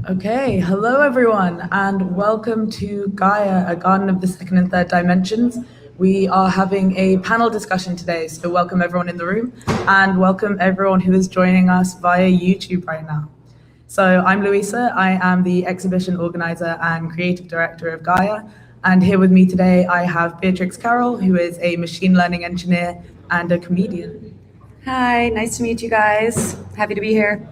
Okay, hello everyone, and welcome to Gaia, a garden of the second and third dimensions. We are having a panel discussion today, so welcome everyone in the room, and welcome everyone who is joining us via YouTube right now. So I'm Louisa, I am the exhibition organizer and creative director of Gaia, and here with me today I have Beatrix Carroll, who is a machine learning engineer and a comedian. Hi, nice to meet you guys. Happy to be here.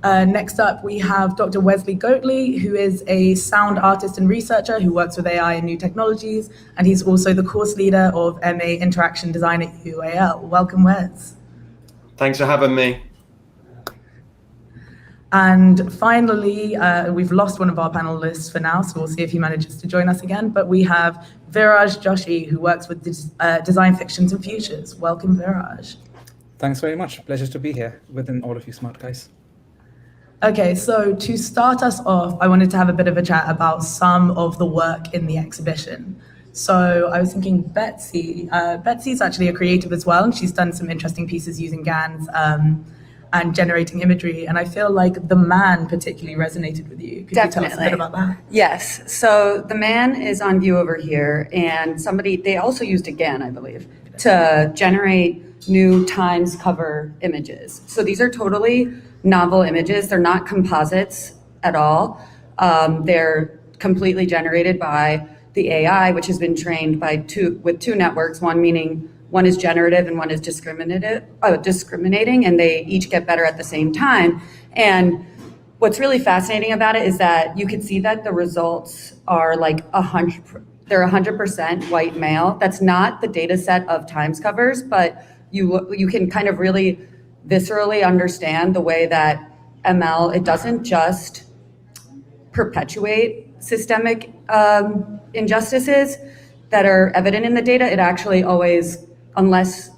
Next up, we have Dr. Wesley Goatley, who is a sound artist and researcher who works with AI and new technologies, and he's also the course leader of MA Interaction Design at UAL. Welcome, Wes. Thanks for having me. And finally, we've lost one of our panelists for now, so we'll see if he manages to join us again, but we have Viraj Joshi, who works with Design Fictions and Futures. Welcome, Viraj. Thanks very much. Pleasure to be here with all of you smart guys. Okay, so to start us off, I wanted to have a bit of a chat about some of the work in the exhibition. So I was thinking Betsy's actually a creative as well, and she's done some interesting pieces using GANs and generating imagery. And I feel like the man particularly resonated with you. Could Definitely. you tell us a bit about that? Yes, so the man is on view over here, and they also used a GAN, I believe, to generate new Times cover images. So these are totally novel images. They're not composites at all. They're completely generated by the AI, which has been trained with two networks, one is generative and one is discriminating, and they each get better at the same time. And what's really fascinating about it is that you can see that the results are like 100% white male. That's not the data set of Times covers, but you can kind of really viscerally understand the way that ML, it doesn't just perpetuate systemic injustices that are evident in the data. It actually always, unless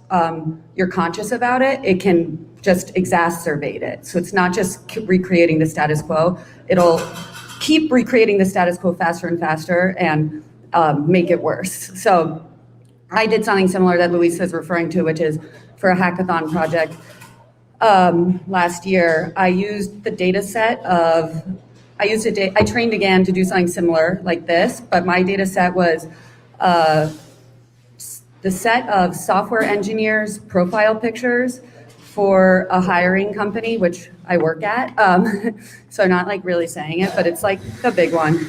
you're conscious about it, it can just exacerbate it. So it's not just recreating the status quo. It'll keep recreating the status quo faster and faster and make it worse. So I did something similar that Luisa is referring to, which is for a hackathon project. Last year, I used the data set I trained again to do something similar like this, but my data set was the set of software engineers' profile pictures for a hiring company, which I work at. So I'm not like really saying it, but it's like the big one.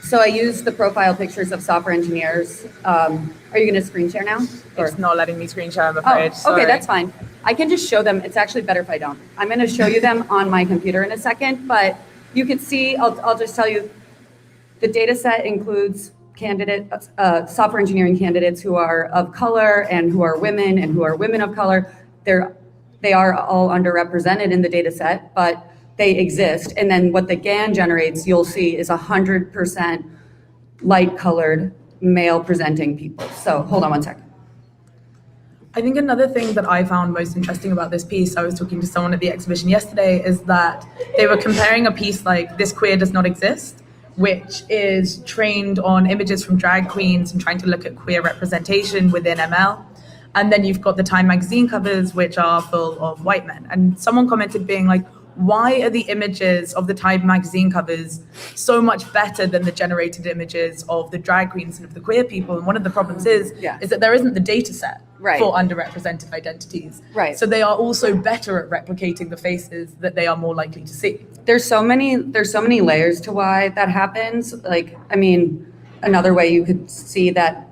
So I used the profile pictures of software engineers. Are you going to screen share now? It's not letting me screen share, I'm afraid. Oh, okay, that's fine. I can just show them. It's actually better if I don't. I'm going to show you them on my computer in a second, but you can see, I'll just tell you, the data set includes software engineering candidates who are of color and who are women and who are women of color. They are all underrepresented in the data set, but they exist. And then what the GAN generates, you'll see, is 100% light-colored, male-presenting people. So hold on one second. I think another thing that I found most interesting about this piece, I was talking to someone at the exhibition yesterday, is that they were comparing a piece like This Queer Does Not Exist, which is trained on images from drag queens and trying to look at queer representation within ML. And then you've got the Time magazine covers, which are full of white men. And someone commented being like, why are the images of the Time magazine covers so much better than the generated images of the drag queens and of the queer people? And one of the problems is that there isn't the data set for underrepresented identities. Right. So they are also better at replicating the faces that they are more likely to see. There's so many layers to why that happens. Like, I mean, another way you could see that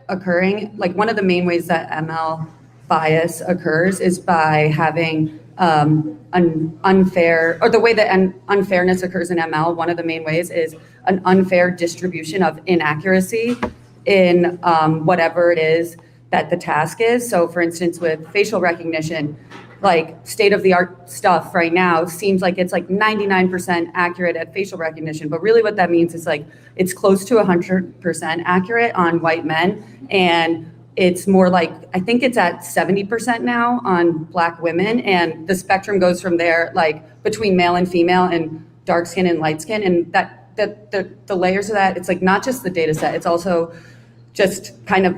occurring, like one of the main ways that ML bias occurs is by having an unfair, or the way that unfairness occurs in ML, one of the main ways is an unfair distribution of inaccuracy in whatever it is that the task is. So for instance, with facial recognition, like state-of-the-art stuff right now seems like it's like 99% accurate at facial recognition, but really what that means is like it's close to 100% accurate on white men, and it's more like, I think it's at 70% now on Black women, and the spectrum goes from there, like between male and female and dark skin and light skin, and that the layers of that, it's like not just the data set, it's also just kind of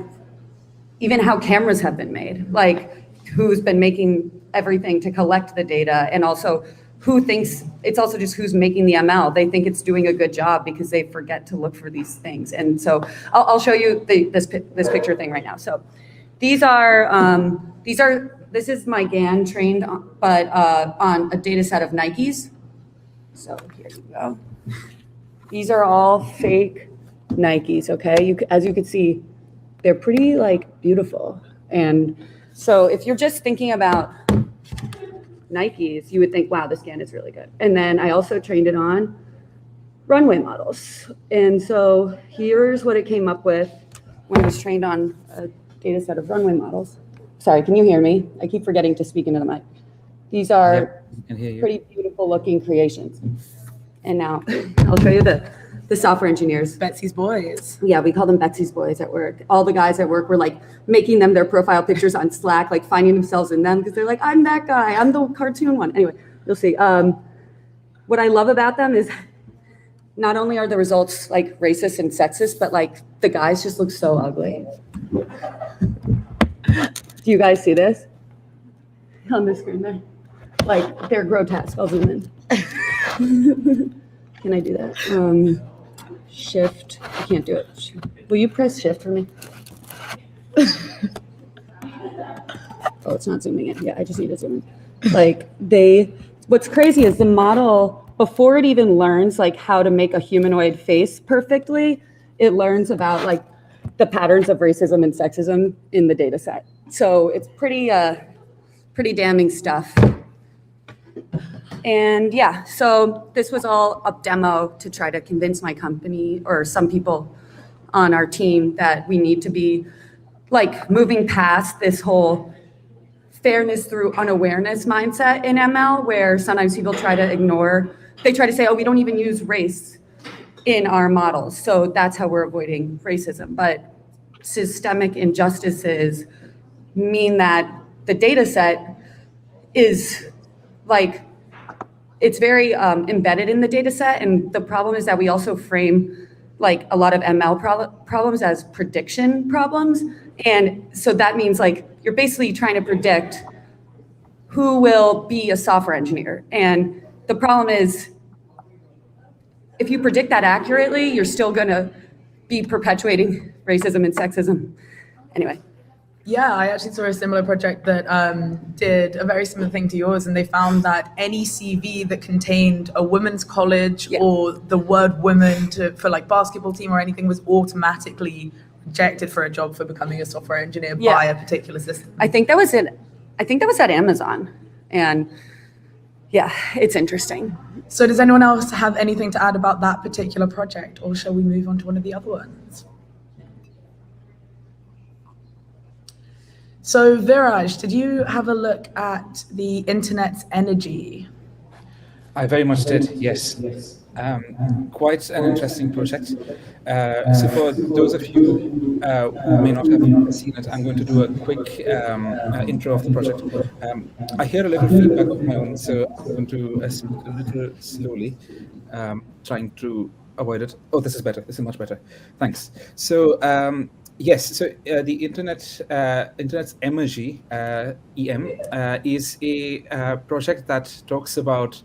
even how cameras have been made, like who's been making everything to collect the data, and also it's also just who's making the ML. They think it's doing a good job because they forget to look for these things. And so I'll show you this picture thing right now. So this is my GAN trained, but on a data set of Nikes. So here you go. These are all fake Nikes, okay? As you can see, they're pretty like beautiful. And so if you're just thinking about Nikes, you would think, wow, this GAN is really good. And then I also trained it on runway models. And so here's what it came up with when it was trained on a data set of runway models. Sorry, can you hear me? I keep forgetting to speak into the mic. These are pretty beautiful looking creations. And now I'll show you the software engineers. Betsy's boys. Yeah, we call them Betsy's boys at work. All the guys at work were like making them their profile pictures on Slack, like finding themselves in them because they're like, I'm that guy. I'm the cartoon one. Anyway, you'll see. What I love about them is not only are the results like racist and sexist, but like the guys just look so ugly. Do you guys see this on the screen there? Like they're grotesque. I'll zoom in. Can I do that? Shift. I can't do it. Will you press shift for me? Oh, it's not zooming in. Yeah, I just need to zoom in. Like what's crazy is the model, before it even learns like how to make a humanoid face perfectly, it learns about like the patterns of racism and sexism in the data set. So it's pretty damning stuff. And yeah, so this was all a demo to try to convince my company or some people on our team that we need to be like moving past this whole fairness through unawareness mindset in ML, where sometimes people try to say, oh, we don't even use race in our models. So that's how we're avoiding racism. But systemic injustices mean that the data set is like, it's very embedded in the data set. And the problem is that we also frame like a lot of ML problems as prediction problems. And so that means like, you're basically trying to predict who will be a software engineer. And the problem is, if you predict that accurately, you're still gonna be perpetuating racism and sexism. Anyway. Yeah, I actually saw a similar project that did a very similar thing to yours, and they found that any CV that contained a women's college or the word women for like basketball team or anything was automatically rejected for a job for becoming a software engineer by a particular system. I think that was at Amazon, and yeah, it's interesting. So does anyone else have anything to add about that particular project, or shall we move on to one of the other ones? So Viraj, did you have a look at the internet's energy? I very much did, yes. Quite an interesting project. So for those of you who may not have seen it, I'm going to do a quick intro of the project. I hear a little feedback of my own, so I'm going to speak a little slowly, trying to avoid it. Oh, this is better. This is much better. Thanks. So yes, so the internet's energy, EM, is a project that talks about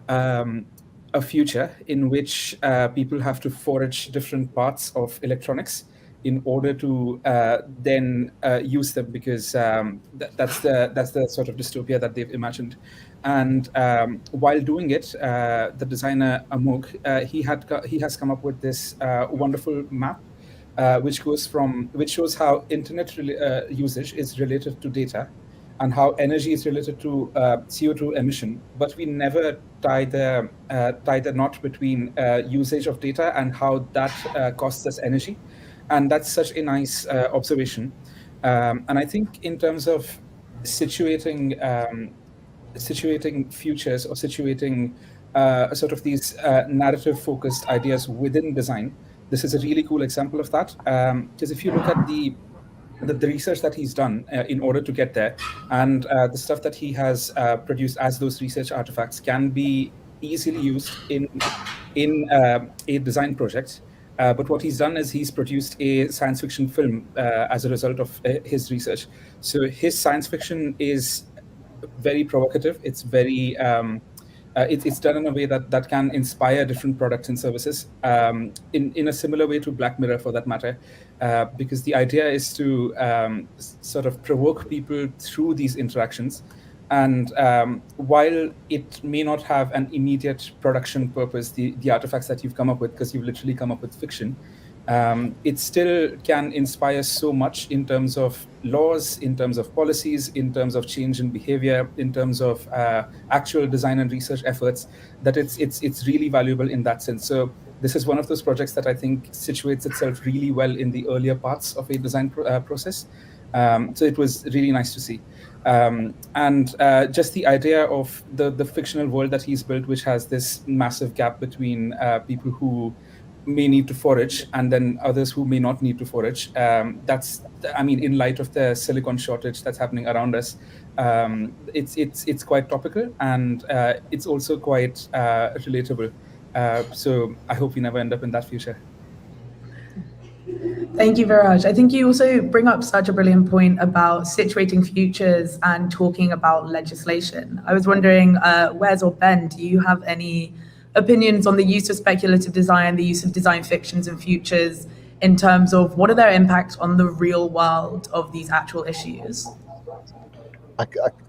a future in which people have to forage different parts of electronics in order to then use them, because that's the sort of dystopia that they've imagined. And while doing it, the designer Amog, he has come up with this wonderful map, which shows how internet usage is related to data, and how energy is related to CO2 emission, but we never tie the knot between usage of data and how that costs us energy. And that's such a nice observation. And I think in terms of situating futures, or situating sort of these narrative-focused ideas within design, this is a really cool example of that. Because if you look at the research that he's done in order to get there, and the stuff that he has produced as those research artifacts can be easily used in a design project. But what he's done is he's produced a science fiction film as a result of his research. So his science fiction is very provocative. It's very It's done in a way that can inspire different products and services, in a similar way to Black Mirror, for that matter, because the idea is to sort of provoke people through these interactions. And while it may not have an immediate production purpose, the artifacts that you've come up with, because you've literally come up with fiction, it still can inspire so much in terms of laws, in terms of policies, in terms of change in behavior, in terms of actual design and research efforts, that it's really valuable in that sense. So this is one of those projects that I think situates itself really well in the earlier parts of a design process. So it was really nice to see. And just the idea of the fictional world that he's built, which has this massive gap between people who may need to forage and then others who may not need to forage. That's, I mean, in light of the silicon shortage that's happening around us, it's quite topical, and it's also quite relatable. So I hope we never end up in that future. Thank you, Viraj. I think you also bring up such a brilliant point about situating futures and talking about legislation. I was wondering, Wes or Ben, do you have any opinions on the use of speculative design, the use of design fictions and futures, in terms of what are their impacts on the real world of these actual issues? I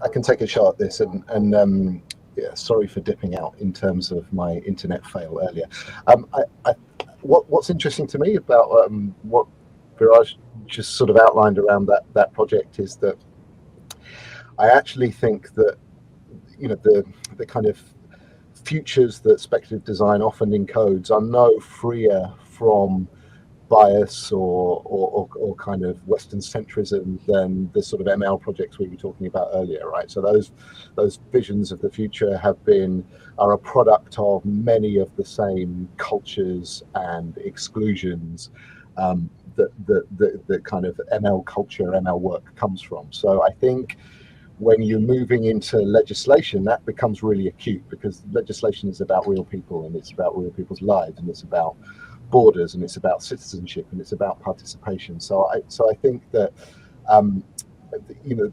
can take a shot at this, and yeah, sorry for dipping out in terms of my internet fail earlier. What's interesting to me about what Viraj just sort of outlined around that project is that I actually think that, you know, the kind of futures that speculative design often encodes are no freer from bias or kind of Western centrism than the sort of ML projects we were talking about earlier, right? So those visions of the future are a product of many of the same cultures and exclusions that the kind of ML culture, ML work comes from. So I think when you're moving into legislation, that becomes really acute, because legislation is about real people, and it's about real people's lives, and it's about borders, and it's about citizenship, and it's about participation. So I think that you know,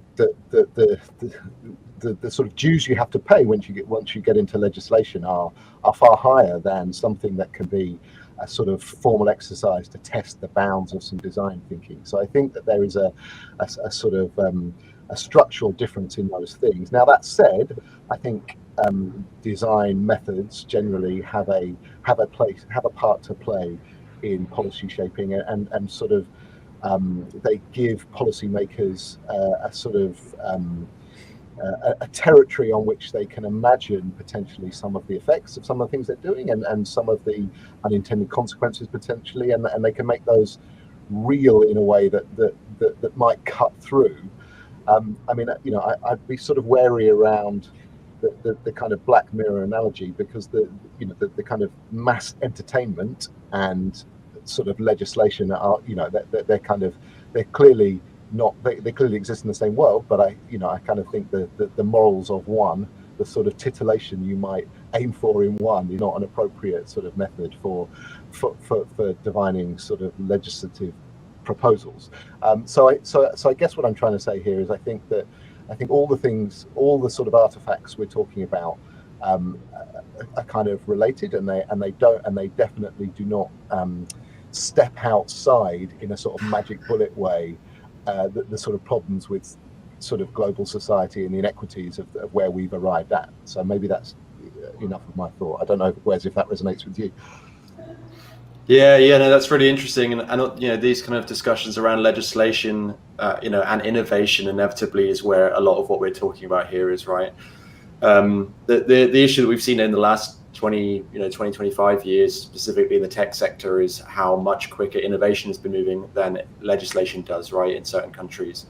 the sort of dues you have to pay once you get into legislation are far higher than something that can be a sort of formal exercise to test the bounds of some design thinking. So I think that there is a sort of a structural difference in those things. Now, that said, I think design methods generally have a part to play in policy shaping, and sort of they give policymakers a sort of a territory on which they can imagine potentially some of the effects of some of the things they're doing, and some of the unintended consequences potentially, and they can make those real in a way that might cut through. I mean, you know, I'd be sort of wary around the kind of Black Mirror analogy, because the kind of mass entertainment and sort of legislation are, you know, they're clearly not, they clearly exist in the same world, but I kind of think that the morals of one, the sort of titillation you might aim for in one, is not an appropriate sort of method for divining sort of legislative proposals. So I guess what I'm trying to say here is I think all the sort of artifacts we're talking about are kind of related, and they definitely do not step outside in a sort of magic bullet way the sort of problems with sort of global society and the inequities of where we've arrived at. So maybe that's enough of my thought. I don't know, Wes, if that resonates with you. Yeah, no, that's really interesting, and you know, these kind of discussions around legislation, you know, and innovation inevitably is where a lot of what we're talking about here is, right. The issue that we've seen in the last 25 years, specifically in the tech sector, is how much quicker innovation has been moving than legislation does, right, in certain countries,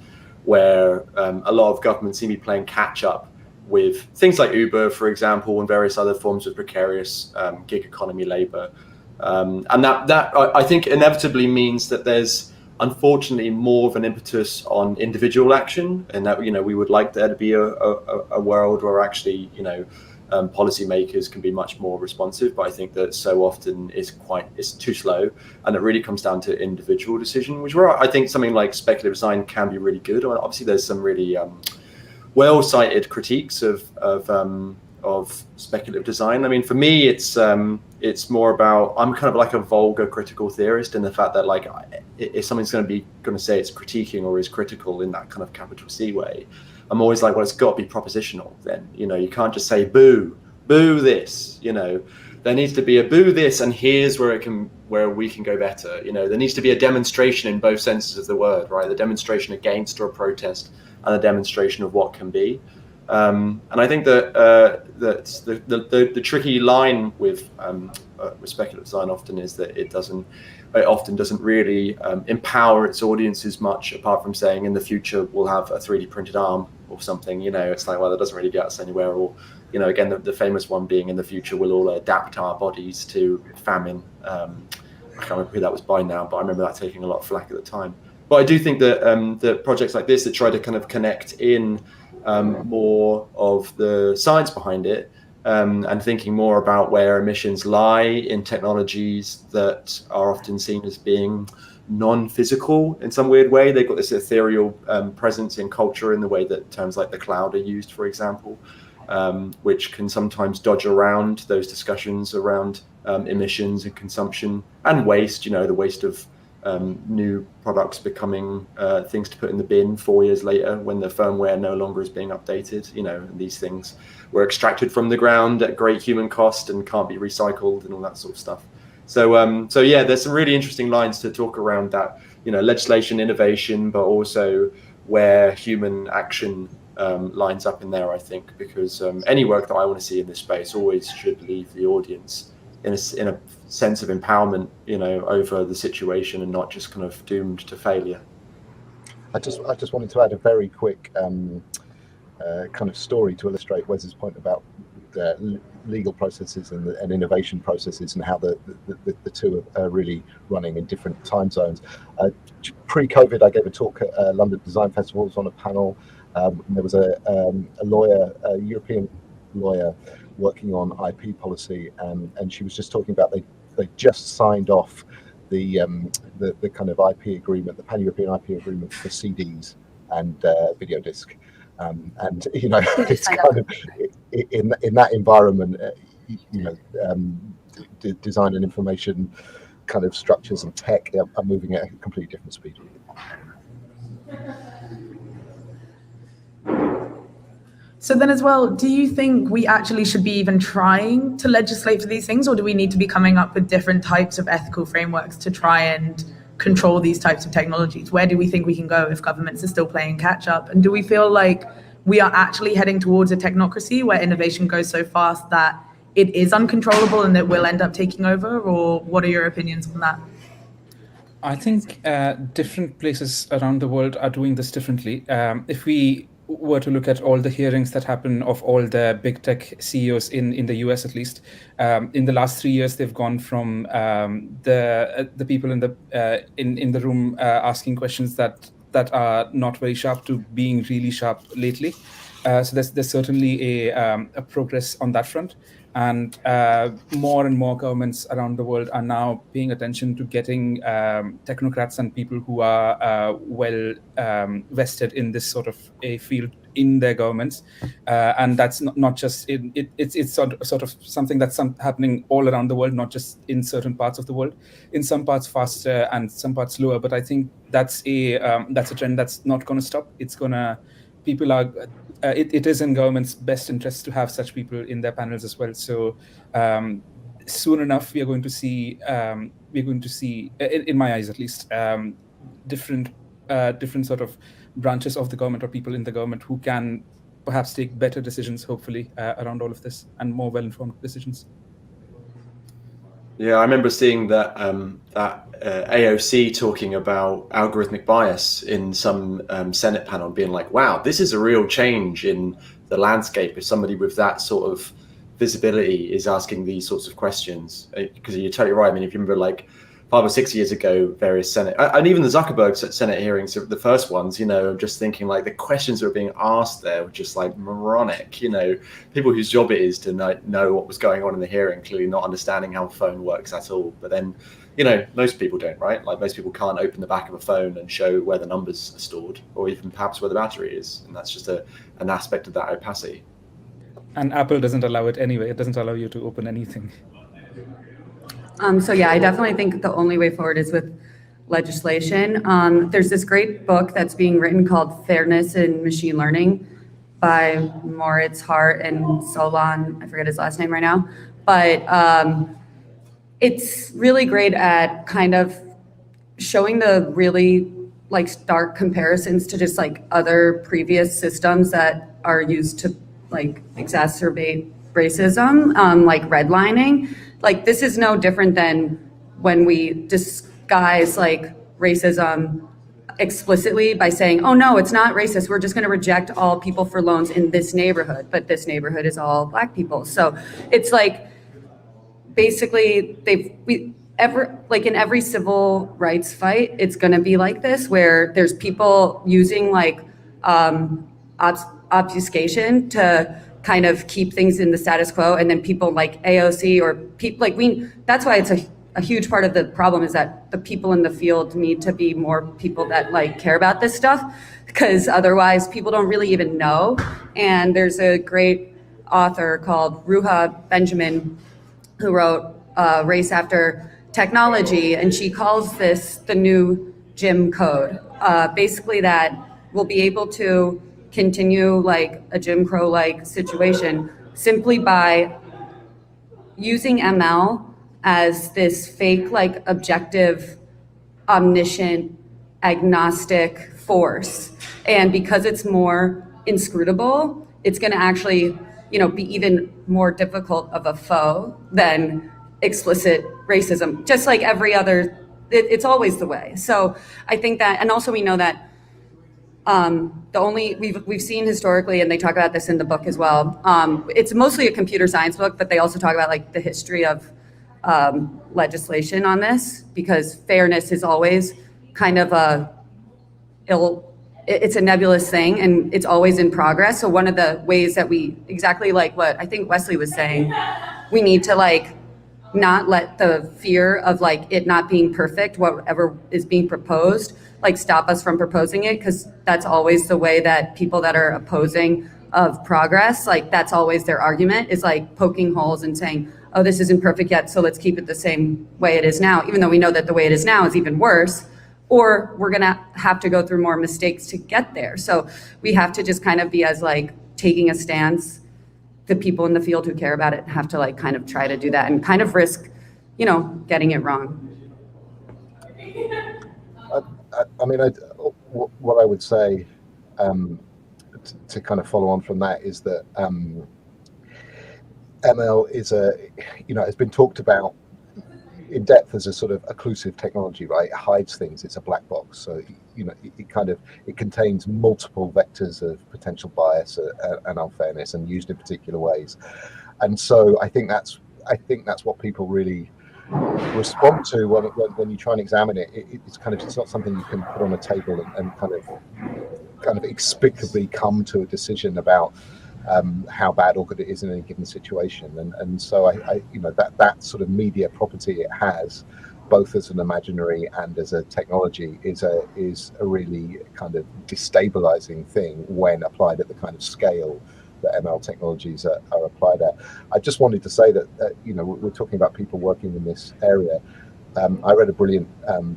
where a lot of governments seem to be playing catch up with things like Uber, for example, and various other forms of precarious gig economy labor. And that I think inevitably means that there's unfortunately more of an impetus on individual action, and that, you know, we would like there to be a world where actually, you know, policymakers can be much more responsive, but I think that so often it's too slow, and it really comes down to individual decision, which where I think something like speculative design can be really good. I mean, obviously there's some really well cited critiques of of speculative design. I mean, for me, it's more about, I'm kind of like a vulgar critical theorist in the fact that like if something's going to say it's critiquing or is critical in that kind of capital C way, I'm always like, well, it's got to be propositional. Then you can't just say boo this. There needs to be a boo this, and here's where we can go better. There needs to be a demonstration in both senses of the word, right? The demonstration against or a protest, and a demonstration of what can be. And I think that the tricky line with speculative design often is that it often doesn't really empower its audiences much, apart from saying in the future we'll have a 3D printed arm or something. It's like, well, that doesn't really get us anywhere. Or again, the famous one being in the future we'll all adapt our bodies to famine. I can't remember who that was by now, but I remember that taking a lot of flack at the time. But I do think that that projects like this that try to kind of connect in more of the science behind it, and thinking more about where emissions lie in technologies that are often seen as being non-physical in some weird way. They've got this ethereal presence in culture in the way that terms like the cloud are used, for example, which can sometimes dodge around those discussions around emissions and consumption and waste, the waste of new products becoming things to put in the bin 4 years later when the firmware no longer is being updated. And these things were extracted from the ground at great human cost and can't be recycled and all that sort of stuff. So yeah, there's some really interesting lines to talk around that, legislation, innovation, but also where human action lines up in there, I think, because any work that I want to see in this space always should leave the audience in a sense of empowerment, over the situation and not just kind of doomed to failure. I just wanted to add a very quick kind of story to illustrate Wes's point about the legal processes and innovation processes and how the two are really running in different time zones. Pre-COVID, I gave a talk at London Design Festivals on a panel. There was a lawyer, a European lawyer, working on IP policy, and she was just talking about they just signed off the kind of IP agreement, the pan-European IP agreement for CDs and video disc, and it's kind of in that environment, design and information kind of structures and tech are moving at a completely different speed. So then as well, do you think we actually should be even trying to legislate for these things, or do we need to be coming up with different types of ethical frameworks to try and control these types of technologies? Where do we think we can go if governments are still playing catch up? And do we feel like we are actually heading towards a technocracy where innovation goes so fast that it is uncontrollable and that we'll end up taking over? Or what are your opinions on that? I think different places around the world are doing this differently. If we were to look at all the hearings that happen of all the big tech CEOs in the US, at least in the last 3 years, they've gone from the people in the room asking questions that are not very sharp to being really sharp lately. So there's certainly a progress on that front. And more and more governments around the world are now paying attention to getting technocrats and people who are well vested in this sort of a field in their governments. And that's not just, it's sort of something that's happening all around the world, not just in certain parts of the world. In some parts faster and some parts slower. But I think that's a trend that's not going to stop. It's going to, people are, it is in government's best interest to have such people in their panels as well. So soon enough, we are going to see, in my eyes at least, different sort of branches of the government or people in the government who can perhaps take better decisions, hopefully, around all of this and more well-informed decisions. Yeah, I remember seeing that AOC talking about algorithmic bias in some Senate panel, being like, wow, this is a real change in the landscape if somebody with that sort of visibility is asking these sorts of questions. Because you're totally right. I mean, if you remember like 5 or 6 years ago, various Senate, and even the Zuckerberg Senate hearings, the first ones, just thinking like the questions that were being asked there were just like moronic, people whose job it is to know what was going on in the hearing, clearly not understanding how a phone works at all. But then, most people don't, right? Like most people can't open the back of a phone and show where the numbers are stored or even perhaps where the battery is. And that's just an aspect of that opacity. And Apple doesn't allow it anyway. It doesn't allow you to open anything. So yeah, I definitely think the only way forward is with legislation. There's this great book that's being written called Fairness in Machine Learning by Moritz Hart and Solon. I forget his last name right now, but it's really great at kind of showing the really like stark comparisons to just like other previous systems that are used to like exacerbate racism, like redlining. Like this is no different than when we disguise like racism explicitly by saying, oh no, it's not racist. We're just going to reject all people for loans in this neighborhood, but this neighborhood is all Black people. So it's like basically in every civil rights fight, it's going to be like this, where there's people using like obfuscation to kind of keep things in the status quo, and then people like AOC or people like that's why it's a huge part of the problem is that the people in the field need to be more people that like care about this stuff, because otherwise people don't really even know. And there's a great author called Ruha Benjamin who wrote Race After Technology, and she calls this the new Jim Code. Basically that we'll be able to continue like a Jim Crow-like situation simply by using ML as this fake, like objective, omniscient, agnostic force. And because it's more inscrutable, it's gonna actually, be even more difficult of a foe than explicit racism, just like every other, it's always the way. So I think that, and also we know that we've seen historically, and they talk about this in the book as well. It's mostly a computer science book, but they also talk about like the history of legislation on this, because fairness is always kind of it's a nebulous thing, and it's always in progress. So one of the ways that we, exactly like what I think Wesley was saying, we need to like not let the fear of like it not being perfect, whatever is being proposed, like stop us from proposing it, because that's always the way that people that are opposing of progress, like that's always their argument, is like poking holes and saying, oh, this isn't perfect yet, so let's keep it the same way it is now, even though we know that the way it is now is even worse, or we're gonna have to go through more mistakes to get there. So we have to just kind of be as like taking a stance. The people in the field who care about it have to like kind of try to do that and kind of risk, getting it wrong. What I would say to kind of follow on from that is that ML is it's been talked about in depth as a sort of occlusive technology, right? It hides things. It's a black box. So, it contains multiple vectors of potential bias and unfairness, and used in particular ways. And so I think that's what people really respond to when you try and examine it. It's not something you can put on a table and kind of explicably come to a decision about how bad or good it is in any given situation. And so that sort of media property it has, both as an imaginary and as a technology, is a really kind of destabilizing thing when applied at the kind of scale that ML technologies are applied at. I just wanted to say that we're talking about people working in this area. I read a brilliant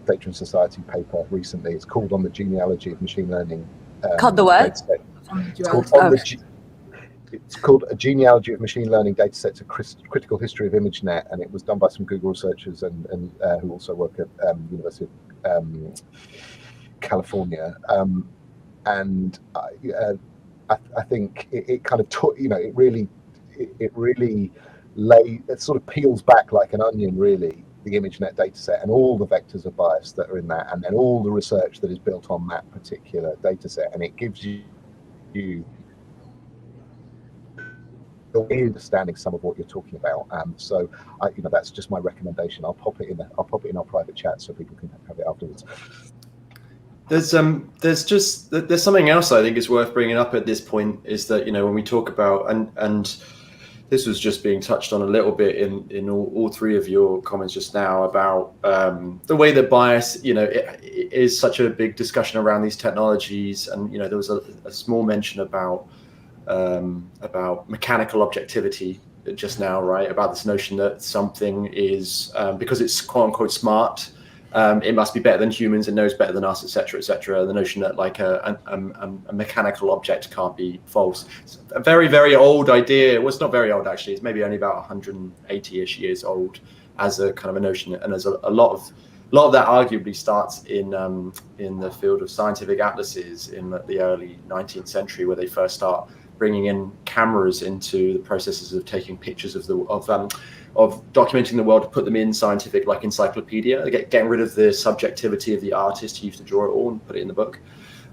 Data and Society paper recently. It's called On the Genealogy of Machine Learning. Called the what? It's called A Genealogy of Machine Learning Datasets, a Critical History of ImageNet, and it was done by some Google researchers and who also work at University of California. And I think it kind of it really it sort of peels back like an onion, really, the ImageNet dataset and all the vectors of bias that are in that, and then all the research that is built on that particular dataset, and it gives you understanding some of what you're talking about. So that's just my recommendation. I'll pop it in our private chat so people can have it afterwards. There's something else I think is worth bringing up at this point, is that when we talk about, and this was just being touched on a little bit in all three of your comments just now about the way that bias it is such a big discussion around these technologies, and there was a small mention about about mechanical objectivity just now, right? About this notion that something is, because it's quote unquote smart, it must be better than humans, it knows better than us, etc., etc. The notion that like a mechanical object can't be false. It's a very, very old idea. Well, it's not very old actually. It's maybe only about 180-ish years old as a kind of a notion, and there's a lot of that arguably starts in the field of scientific atlases in the early 19th century, where they first start bringing in cameras into the processes of taking pictures of documenting the world to put them in scientific, like encyclopedia, getting rid of the subjectivity of the artist who used to draw it all and put it in the book.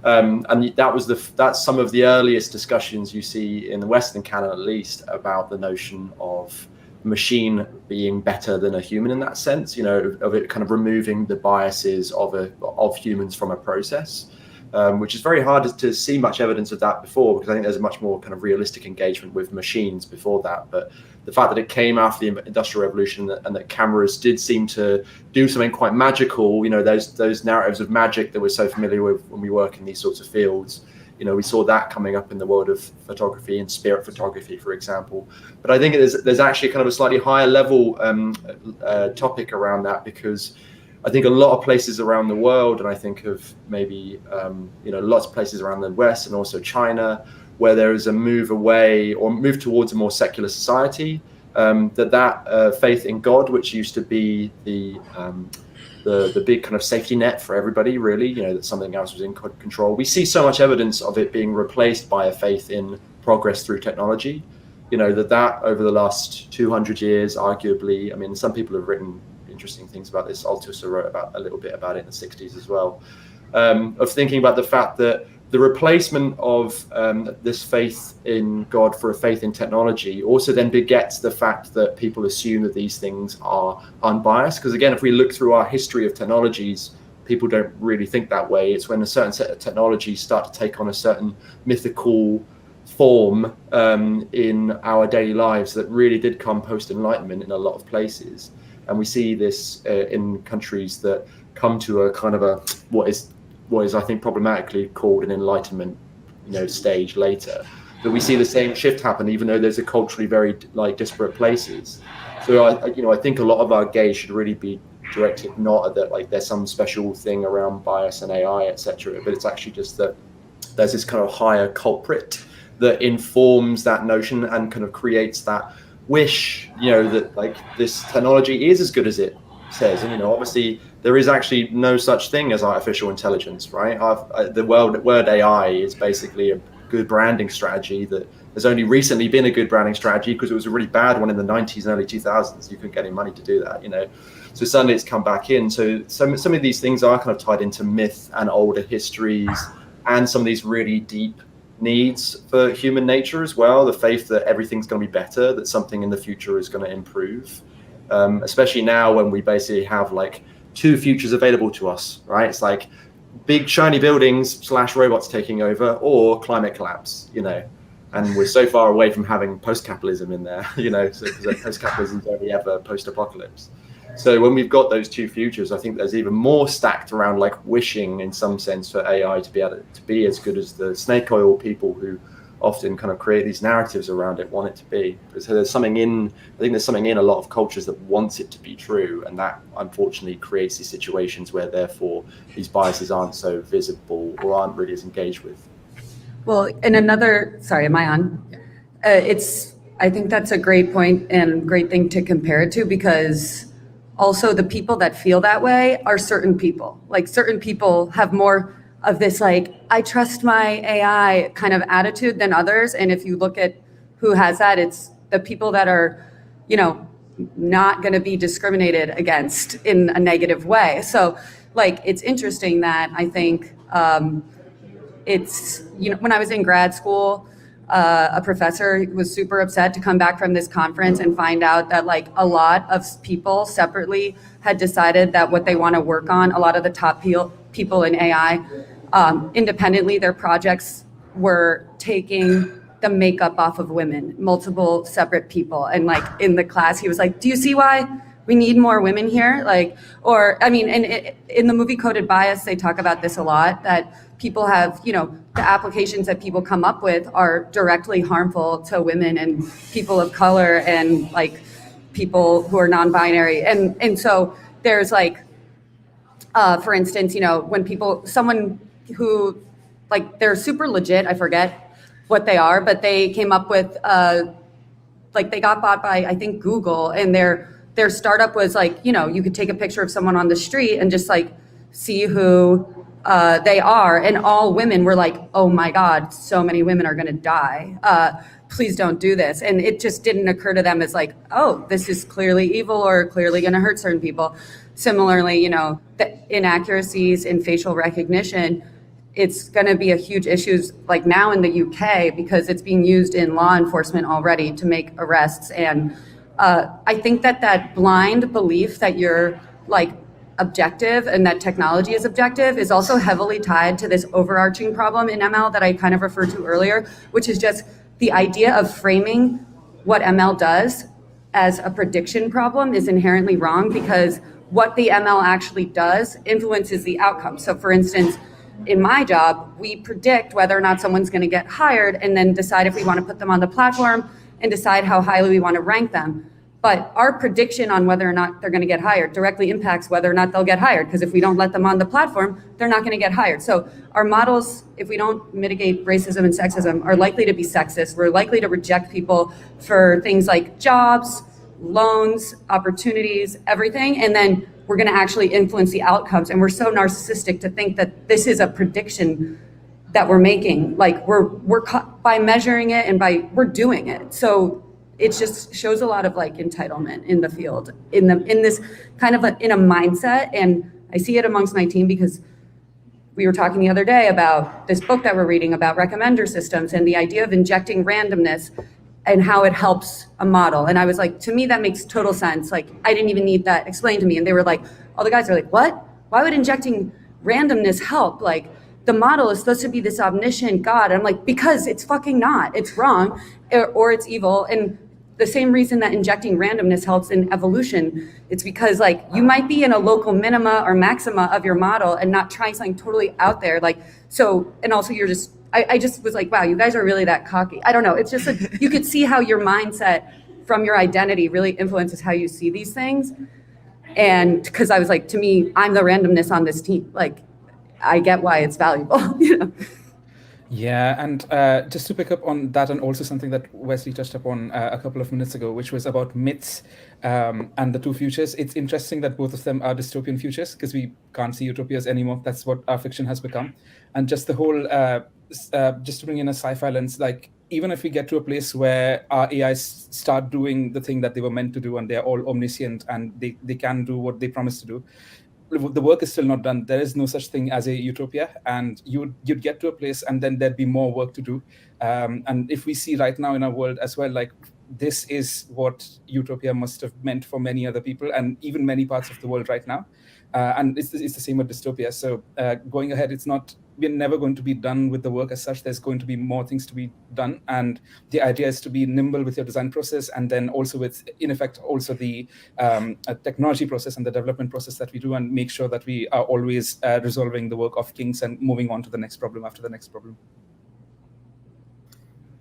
And that's some of the earliest discussions you see in the Western canon, at least, about the notion of machine being better than a human in that sense, of it kind of removing the biases of humans from a process. Which is very hard to see much evidence of that before, because I think there's a much more kind of realistic engagement with machines before that. But the fact that it came after the Industrial Revolution and that cameras did seem to do something quite magical, those narratives of magic that we're so familiar with when we work in these sorts of fields, we saw that coming up in the world of photography and spirit photography, for example. But I think there's actually kind of a slightly higher level topic around that, because I think a lot of places around the world, and I think of maybe lots of places around the West and also China, where there is a move away or move towards a more secular society, that faith in God, which used to be the big kind of safety net for everybody, really, that something else was in control. We see so much evidence of it being replaced by a faith in progress through technology. That over the last 200 years, arguably, I mean, some people have written interesting things about this. Althusser wrote a little bit about it in the 60s as well, of thinking about the fact that the replacement of this faith in God for a faith in technology also then begets the fact that people assume that these things are unbiased. Because again, if we look through our history of technologies, people don't really think that way. It's when a certain set of technologies start to take on a certain mythical form in our daily lives that really did come post-Enlightenment in a lot of places. And we see this in countries that come to a kind of what is I think problematically called an Enlightenment, stage later. But we see the same shift happen, even though there's a culturally very disparate places. So I think a lot of our gaze should really be directed not at that there's some special thing around bias and AI, etc. But it's actually just that there's this kind of higher culprit that informs that notion and kind of creates that wish, that this technology is as good as it says. And obviously there is actually no such thing as artificial intelligence, right? The word AI is basically a good branding strategy that has only recently been a good branding strategy, because it was a really bad one in the 90s and early 2000s. You couldn't get any money to do that, so suddenly it's come back in. So some of these things are kind of tied into myth and older histories, and some of these really deep needs for human nature as well, the faith that everything's going to be better, that something in the future is going to improve, especially now when we basically have two futures available to us, right? It's like big shiny buildings / robots taking over, or climate collapse, and we're so far away from having post-capitalism in there, because post-capitalism is only ever post-apocalypse. So when we've got those two futures, I think there's even more stacked around wishing in some sense for AI to be able to be as good as the snake oil people who often kind of create these narratives around it want it to be. So there's something in a lot of cultures that wants it to be true, and that unfortunately creates these situations where therefore these biases aren't so visible or aren't really as engaged with. Well, sorry, am I on? I think that's a great point and great thing to compare it to, because also the people that feel that way are certain people. Certain people have more of this I trust my AI kind of attitude than others. And if you look at who has that, it's the people that are, not going to be discriminated against in a negative way. So it's interesting that I think it's, when I was in grad school, a professor was super upset to come back from this conference and find out that a lot of people separately had decided that what they want to work on, a lot of the top people in AI, independently, their projects were taking the makeup off of women, multiple separate people. And in the class, he was like, do you see why we need more women here. Like, or, I mean, and in the movie Coded Bias, they talk about this a lot, that people have, you know, the applications that people come up with are directly harmful to women and people of color and like people who are non-binary. And so there's like, for instance, you know, when someone who like, they're super legit, I forget what they are, but they came up with, like they got bought by, I think, Google, and their startup was like, you know, you could take a picture of someone on the street and just like see who they are. And all women were like, oh my God, so many women are going to die. Please don't do this. And it just didn't occur to them as like, oh, this is clearly evil or clearly going to hurt certain people. Similarly, you know, the inaccuracies in facial recognition, it's going to be a huge issue like now in the UK because it's being used in law enforcement already to make arrests. And I think that blind belief that you're like objective and that technology is objective is also heavily tied to this overarching problem in ML that I kind of referred to earlier, which is just the idea of framing what ML does as a prediction problem is inherently wrong because what the ML actually does influences the outcome. So for instance, in my job, we predict whether or not someone's going to get hired and then decide if we want to put them on the platform and decide how highly we want to rank them. But our prediction on whether or not they're going to get hired directly impacts whether or not they'll get hired, because if we don't let them on the platform, they're not going to get hired. So our models, if we don't mitigate racism and sexism, are likely to be sexist. We're likely to reject people for things like jobs, loans, opportunities, everything. And then we're going to actually influence the outcomes. And we're so narcissistic to think that this is a prediction that we're making. Like we're by measuring it and we're doing it. So it just shows a lot of like entitlement in the field, in this kind of in a mindset. And I see it amongst my team because we were talking the other day about this book that we're reading about recommender systems and the idea of injecting randomness and how it helps a model. And I was like, to me, that makes total sense. Like, I didn't even need that explained to me. And they were like, all the guys are like, what? Why would injecting randomness help? Like, the model is supposed to be this omniscient God. And I'm like, because it's fucking not. It's wrong or it's evil. And the same reason that injecting randomness helps in evolution, it's because like you might be in a local minima or maxima of your model and not trying something totally out there. Like, so, and also you're just, I just was like, wow, you guys are really that cocky. I don't know. It's just like, you could see how your mindset from your identity really influences how you see these things. And because I was like, to me, I'm the randomness on this team. Like, I get why it's valuable, you know? Yeah, and just to pick up on that, and also something that Wesley touched upon a couple of minutes ago, which was about myths and the two futures. It's interesting that both of them are dystopian futures because we can't see utopias anymore. That's what our fiction has become. And just the whole, just to bring in a sci-fi lens, like even if we get to a place where our AIs start doing the thing that they were meant to do and they're all omniscient and they can do what they promised to do, the work is still not done. There is no such thing as a utopia, and you'd get to a place and then there'd be more work to do. And if we see right now in our world as well, like this is what utopia must have meant for many other people and even many parts of the world right now. And it's the same with dystopia. So going ahead, we're never going to be done with the work as such. There's going to be more things to be done. And the idea is to be nimble with your design process, and then also with, in effect, also the technology process and the development process that we do, and make sure that we are always resolving the work of kinks and moving on to the next problem after the next problem.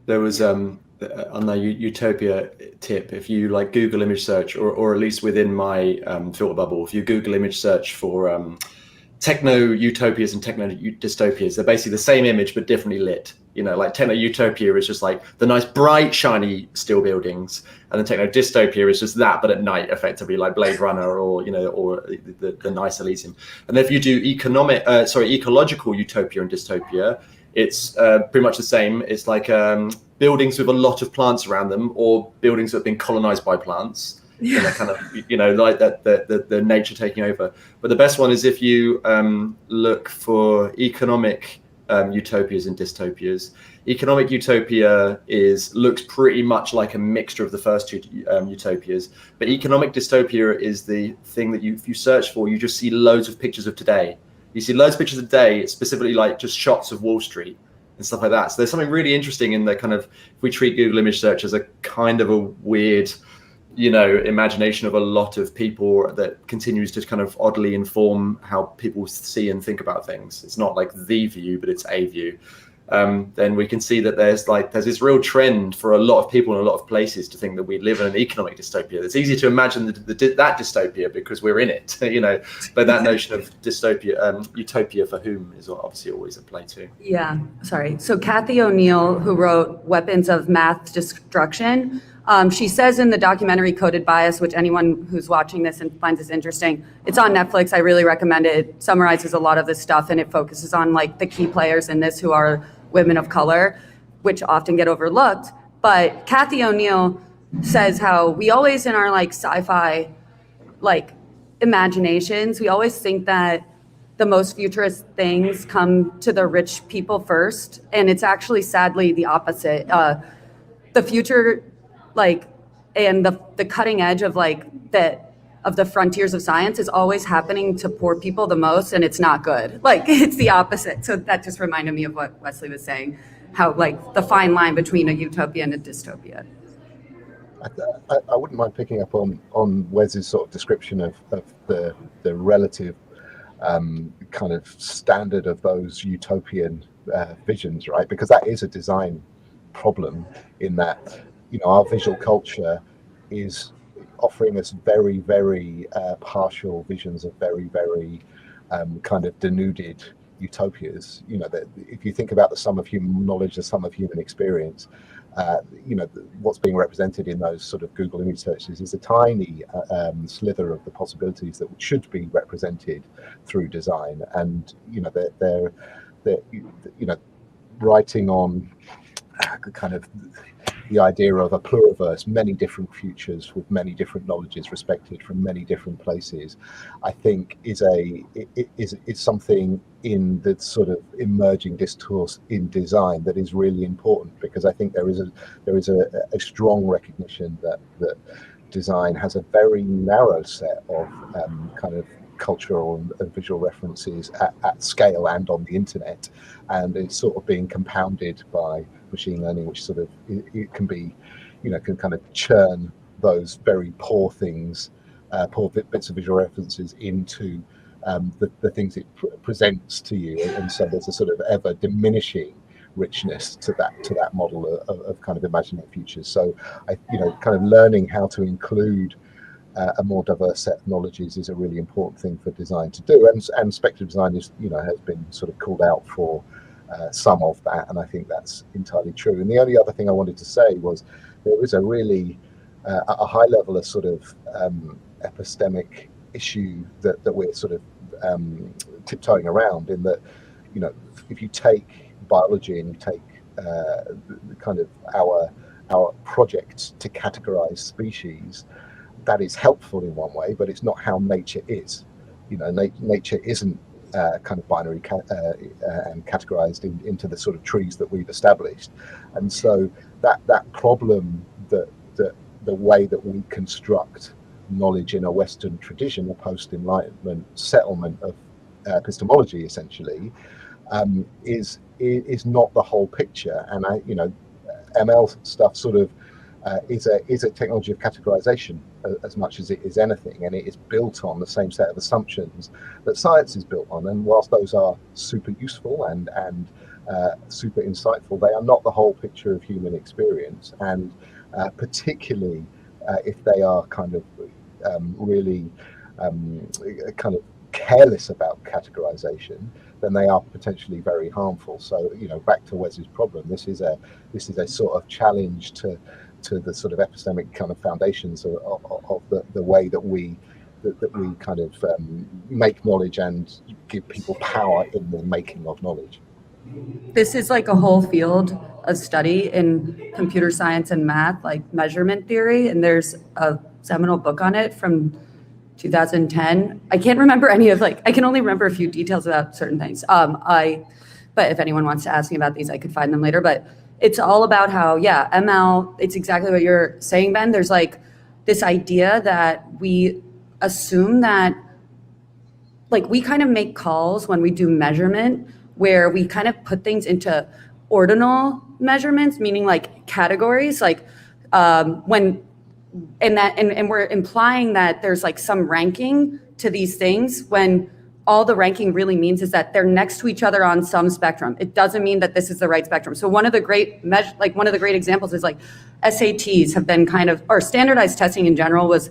There was on the utopia tip, if you like Google image search, or at least within my filter bubble, if you Google image search for techno utopias and techno dystopias, they're basically the same image but differently lit. You know, like techno utopia is just like the nice bright shiny steel buildings, and then techno dystopia is just that but at night, effectively, like Blade Runner or the nice Elysium. And if you do ecological utopia and dystopia, it's pretty much the same. It's like buildings with a lot of plants around them, or buildings that have been colonized by plants. Yeah. And kind of, like that, the nature taking over. But the best one is if you look for economic utopias and dystopias. Economic utopia looks pretty much like a mixture of the first two utopias. But economic dystopia is the thing that if you search for, you just see loads of pictures of today. You see loads of pictures of today, specifically like just shots of Wall Street and stuff like that. So there's something really interesting in the kind of, if we treat Google image search as a kind of a weird, imagination of a lot of people that continues to kind of oddly inform how people see and think about things. It's not like the view, but it's a view. Then we can see that there's this real trend for a lot of people in a lot of places to think that we live in an economic dystopia. It's easy to imagine that dystopia because we're in it, but that notion of dystopia, utopia for whom is obviously always at play too. Yeah, sorry. So Kathy O'Neill, who wrote Weapons of Math Destruction, she says in the documentary Coded Bias, which anyone who's watching this and finds this interesting, it's on Netflix. I really recommend it. It summarizes a lot of this stuff, and it focuses on like the key players in this who are women of color, which often get overlooked. But Kathy O'Neill says how we always in our like sci-fi like imaginations, we always think that the most futurist things come to the rich people first, and it's actually sadly the opposite. The future, like, and the cutting edge of like of the frontiers of science is always happening to poor people the most, and it's not good. Like, it's the opposite. So that just reminded me of what Wesley was saying, how like the fine line between a utopia and a dystopia. I wouldn't mind picking up on Wes's sort of description of the relative kind of standard of those utopian visions, right? Because that is a design problem in that, our visual culture is offering us very, very partial visions of very, very kind of denuded utopias. That if you think about the sum of human knowledge, the sum of human experience, what's being represented in those sort of Google image searches is a tiny slither of the possibilities that should be represented through design. And they're writing on kind of the idea of a pluriverse, many different futures with many different knowledges respected from many different places, I think is something in the sort of emerging discourse in design that is really important, because I think there is a strong recognition that design has a very narrow set of kind of cultural and visual references at scale and on the internet, and it's sort of being compounded by machine learning, which sort of it can be, can kind of churn those very poor things, poor bits of visual references into the things it presents to you, and so there's a sort of ever diminishing richness to that model of kind of imagining futures. So I kind of learning how to include a more diverse set of knowledges is a really important thing for design to do, and speculative design is has been sort of called out for some of that, and I think that's entirely true. And the only other thing I wanted to say was there is a really a high level of sort of epistemic issue that we're sort of tiptoeing around, in that if you take biology and you take kind of our project to categorize species, that is helpful in one way, but it's not how nature is. Nature isn't kind of binary and categorized into the sort of trees that we've established, and so that problem that the way that we construct knowledge in a Western tradition, a post-Enlightenment settlement of epistemology, essentially, is not the whole picture. And ML stuff sort of is a technology of categorization as much as it is anything, and it is built on the same set of assumptions that science is built on. And whilst those are super useful and super insightful, they are not the whole picture of human experience. And particularly if they are kind of really kind of careless about categorization, then they are potentially very harmful. So back to Wes's problem, this is a sort of challenge to the sort of epistemic kind of foundations of the way that we kind of make knowledge and give people power in the making of knowledge. This is like a whole field of study in computer science and math, like measurement theory, and there's a seminal book on it from 2010. I can't remember I can only remember a few details about certain things. But if anyone wants to ask me about these, I could find them later. But it's all about how, ML, it's exactly what you're saying, Ben. There's like this idea that we assume that, like, we kind of make calls when we do measurement where we kind of put things into ordinal measurements, meaning like categories. Like when and we're implying that there's like some ranking to these things when all the ranking really means is that they're next to each other on some spectrum. It doesn't mean that this is the right spectrum. So one of the great examples is like SATs have been or standardized testing in general was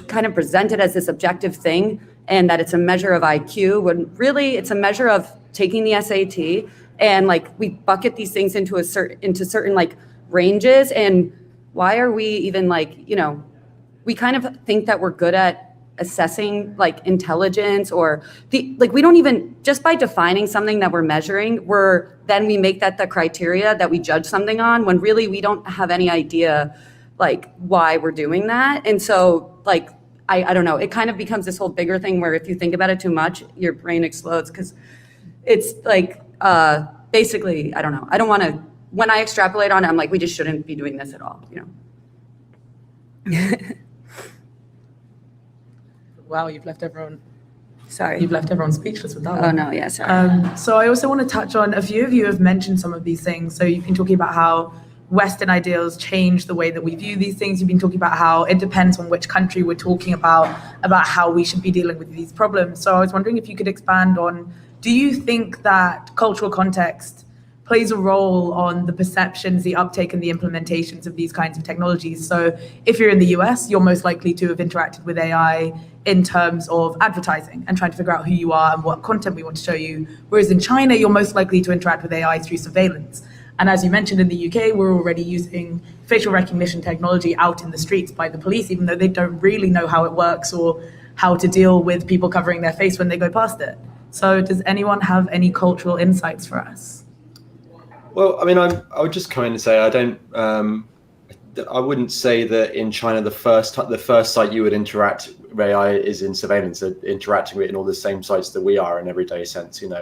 kind of presented as this objective thing, and that it's a measure of IQ, when really it's a measure of taking the SAT, and like we bucket these things into certain like ranges. And why are we even like, we kind of think that we're good at assessing like intelligence, or we don't even, just by defining something that we're measuring, then we make that the criteria that we judge something on, when really we don't have any idea like why we're doing that. And so like, I don't know, it kind of becomes this whole bigger thing where if you think about it too much, your brain explodes, because it's like, basically, I don't know. I don't want to, when I extrapolate on it, I'm like, we just shouldn't be doing this at all, Wow, you've left everyone Sorry. speechless with that one. Oh, no, yeah, sorry. So I also want to touch on, a few of you have mentioned some of these things. So you've been talking about how Western ideals change the way that we view these things. You've been talking about how it depends on which country we're talking about how we should be dealing with these problems. So I was wondering if you could expand on, do you think that cultural context plays a role on the perceptions, the uptake, and the implementations of these kinds of technologies? So if you're in the US, you're most likely to have interacted with AI in terms of advertising and trying to figure out who you are and what content we want to show you. Whereas in China, you're most likely to interact with AI through surveillance. And as you mentioned, in the UK, we're already using facial recognition technology out in the streets by the police, even though they don't really know how it works or how to deal with people covering their face when they go past it. So does anyone have any cultural insights for us? Well, I mean, I would just come in and say I wouldn't say that in China the first site you would interact with AI is in surveillance. They're interacting with it in all the same sites that we are in everyday sense, and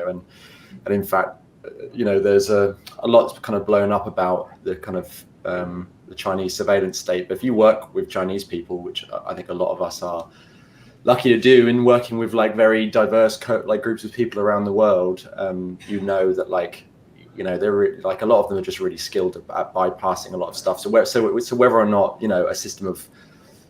in fact, there's a lot kind of blown up about the kind of the Chinese surveillance state. But if you work with Chinese people, which I think a lot of us are lucky to do, in working with like very diverse groups of people around the world, that they're like, a lot of them are just really skilled at bypassing a lot of stuff. So whether or not a system of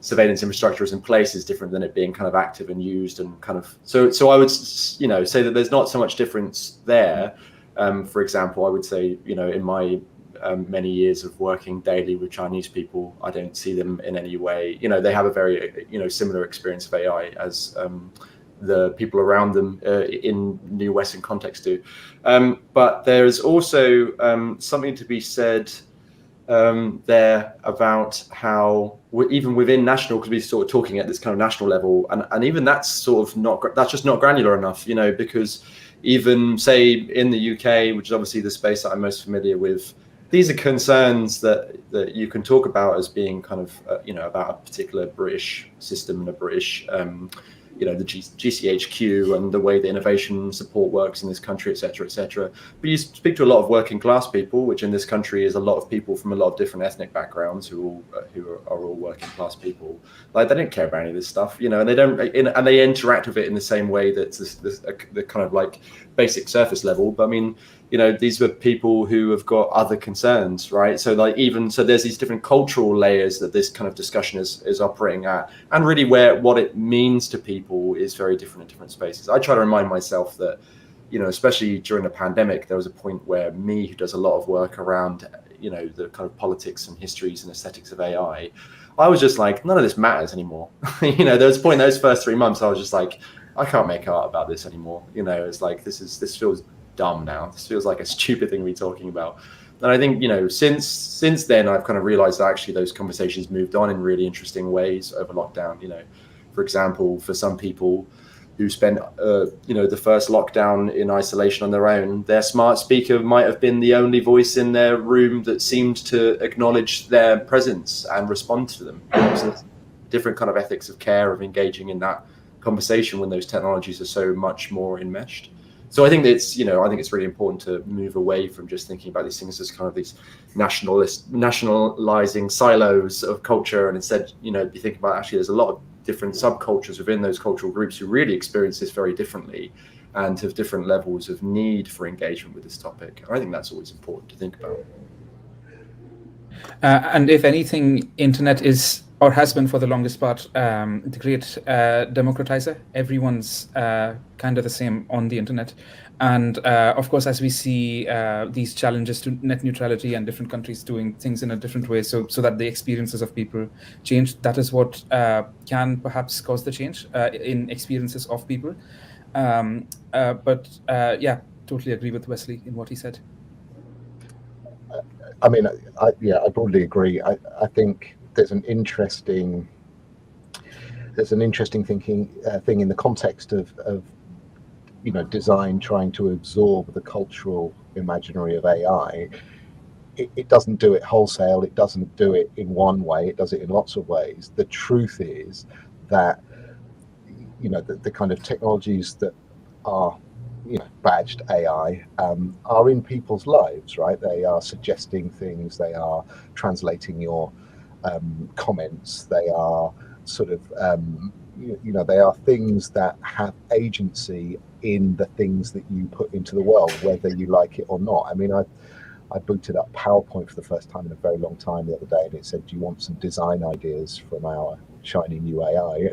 surveillance infrastructure is in place is different than it being kind of active and used and kind of. So I would say that there's not so much difference there. For example, I would say in my many years of working daily with Chinese people, I don't see them in any way. They have a very similar experience of AI as the people around them in new Western context do. But there is also something to be said there about how even within national, because we're sort of talking at this kind of national level, and even that's just not granular enough, because even say in the UK, which is obviously the space that I'm most familiar with, these are concerns that you can talk about as being kind of about a particular British system and a British the GCHQ and the way the innovation support works in this country, et cetera. But you speak to a lot of working class people, which in this country is a lot of people from a lot of different ethnic backgrounds who are all working class people. Like, they don't care about any of this stuff, and they don't, and they interact with it in the same way that's the kind of like basic surface level. But I mean, these were people who have got other concerns, right? So there's these different cultural layers that this kind of discussion is operating at, and really what it means to people is very different in different spaces. I try to remind myself that, especially during the pandemic, there was a point where me, who does a lot of work around, the kind of politics and histories and aesthetics of AI, I was just like, none of this matters anymore. There was a point in those first 3 months, I was just like, I can't make art about this anymore. It's like, this feels dumb now. This feels like a stupid thing to be talking about. And I think, since then, I've kind of realized that actually those conversations moved on in really interesting ways over lockdown. For example, for some people who spent, the first lockdown in isolation on their own, their smart speaker might have been the only voice in their room that seemed to acknowledge their presence and respond to them. So different kind of ethics of care, of engaging in that conversation when those technologies are so much more enmeshed. So I think it's really important to move away from just thinking about these things as kind of these nationalizing silos of culture, and instead, be thinking about actually there's a lot of different subcultures within those cultural groups who really experience this very differently and have different levels of need for engagement with this topic. And I think that's always important to think about. And if anything, internet is or has been for the longest part, the great democratizer. Everyone's kind of the same on the internet. And of course, as we see these challenges to net neutrality and different countries doing things in a different way, so that the experiences of people change, that is what can perhaps cause the change in experiences of people. But yeah, totally agree with Wesley in what he said. I mean, I broadly agree. I think there's an interesting thing in the context of design trying to absorb the cultural imaginary of AI. It doesn't do it wholesale. It doesn't do it in one way. It does it in lots of ways. The truth is that the kind of technologies that are badged AI are in people's lives, right? They are suggesting things. They are translating your comments. They are sort of they are things that have agency in the things that you put into the world, whether you like it or not. I mean, I booted up PowerPoint for the first time in a very long time the other day, and it said, "Do you want some design ideas from our shiny new AI?"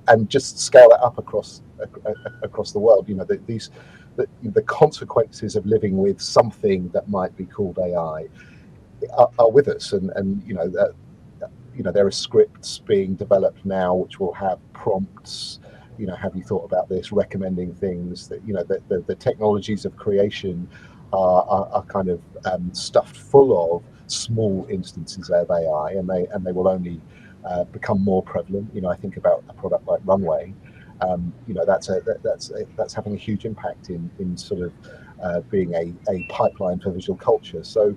And just scale that up across the world. The consequences of living with something that might be called AI are with us, and there are scripts being developed now which will have prompts. Have you thought about this? Recommending things that the technologies of creation are kind of stuffed full of small instances of AI, and they will only become more prevalent. I think about a product like Runway. That's having a huge impact in sort of being a pipeline for visual culture. So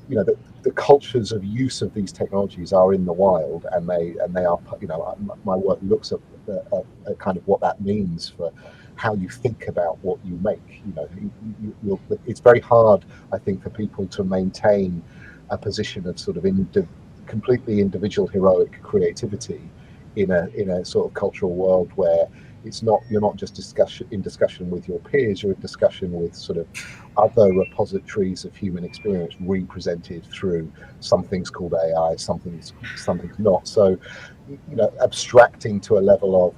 the cultures of use of these technologies are in the wild, and they are my work looks at kind of what that means for how you think about what you make. It's very hard, I think, for people to maintain a position of sort of completely individual heroic creativity in a sort of cultural world where you're not just in discussion with your peers, you're in discussion with sort of other repositories of human experience represented through something's called AI, something's not. So abstracting to a level of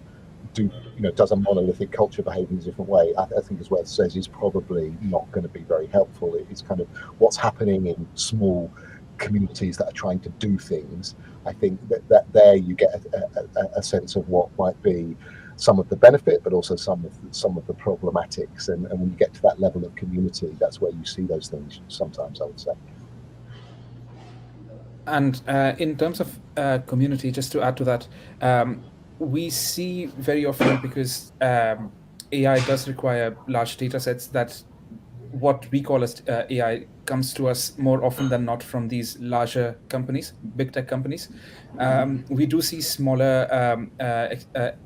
does a monolithic culture behave in a different way? I think, as Wes says, is probably not going to be very helpful. It's kind of what's happening in small communities that are trying to do things. I think that there you get a sense of what might be some of the benefit, but also some of the problematics. And when you get to that level of community, that's where you see those things sometimes, I would say. And in terms of community, just to add to that, we see very often, because AI does require large data sets, that what we call as AI comes to us more often than not from these larger companies, big tech companies. We do see smaller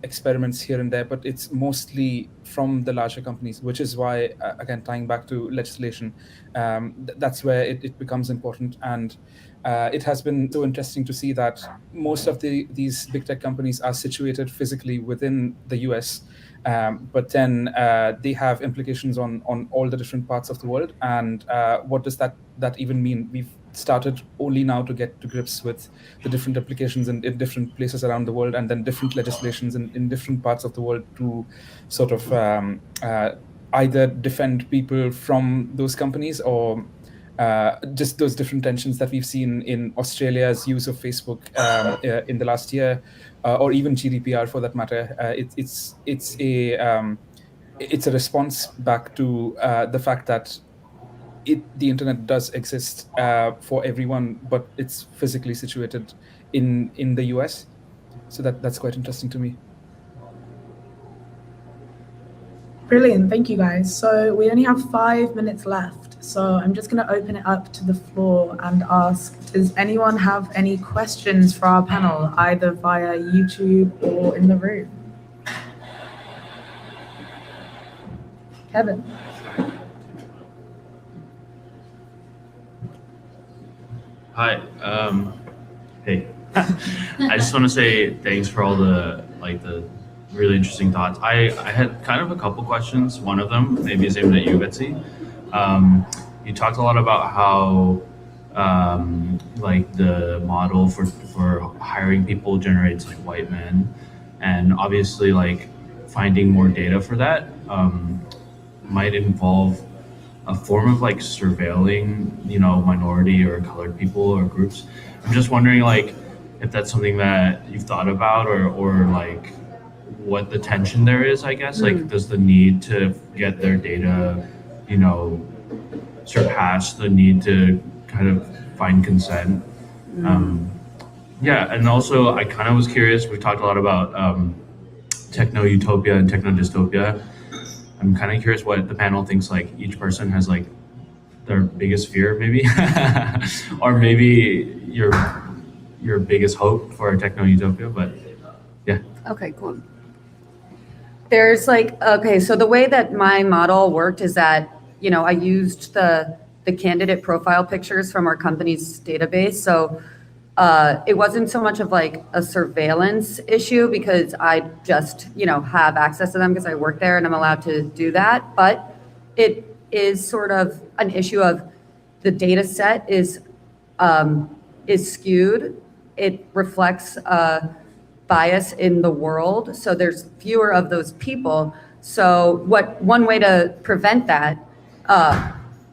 experiments here and there, but it's mostly from the larger companies, which is why, again, tying back to legislation, that's where it becomes important. And it has been so interesting to see that most of these big tech companies are situated physically within the US, but then they have implications on all the different parts of the world. And what does that even mean? We've started only now to get to grips with the different implications in different places around the world, and then different legislations in different parts of the world to sort of either defend people from those companies, or just those different tensions that we've seen in Australia's use of Facebook in the last year, or even GDPR for that matter. It's a response back to the fact that the internet does exist for everyone, but it's physically situated in the US. So that's quite interesting to me. Brilliant, thank you guys. So we only have 5 minutes left. So I'm just going to open it up to the floor and ask, does anyone have any questions for our panel, either via YouTube or in the room? Kevin. Hi. Hey. I just want to say thanks for all the really interesting thoughts. I had kind of a couple questions. One of them maybe is aimed at you, Betsy. You talked a lot about how like the model for hiring people generates like white men, and obviously like finding more data for that might involve a form of like surveilling, minority or colored people or groups. I'm just wondering like if that's something that you've thought about, or like what the tension there is, I guess. Like, does the need to get their data, surpass the need to kind of find consent? Yeah, and also I kind of was curious, we talked a lot about techno-utopia and techno-dystopia. I'm kind of curious what the panel thinks, like each person has like their biggest fear maybe, or maybe your biggest hope for a techno-utopia, but yeah. Okay, cool. There's so the way that my model worked is that, I used the candidate profile pictures from our company's database. So it wasn't so much of like a surveillance issue because I just, have access to them because I work there and I'm allowed to do that. But it is sort of an issue of the data set is skewed. It reflects bias in the world. So there's fewer of those people. So one way to prevent that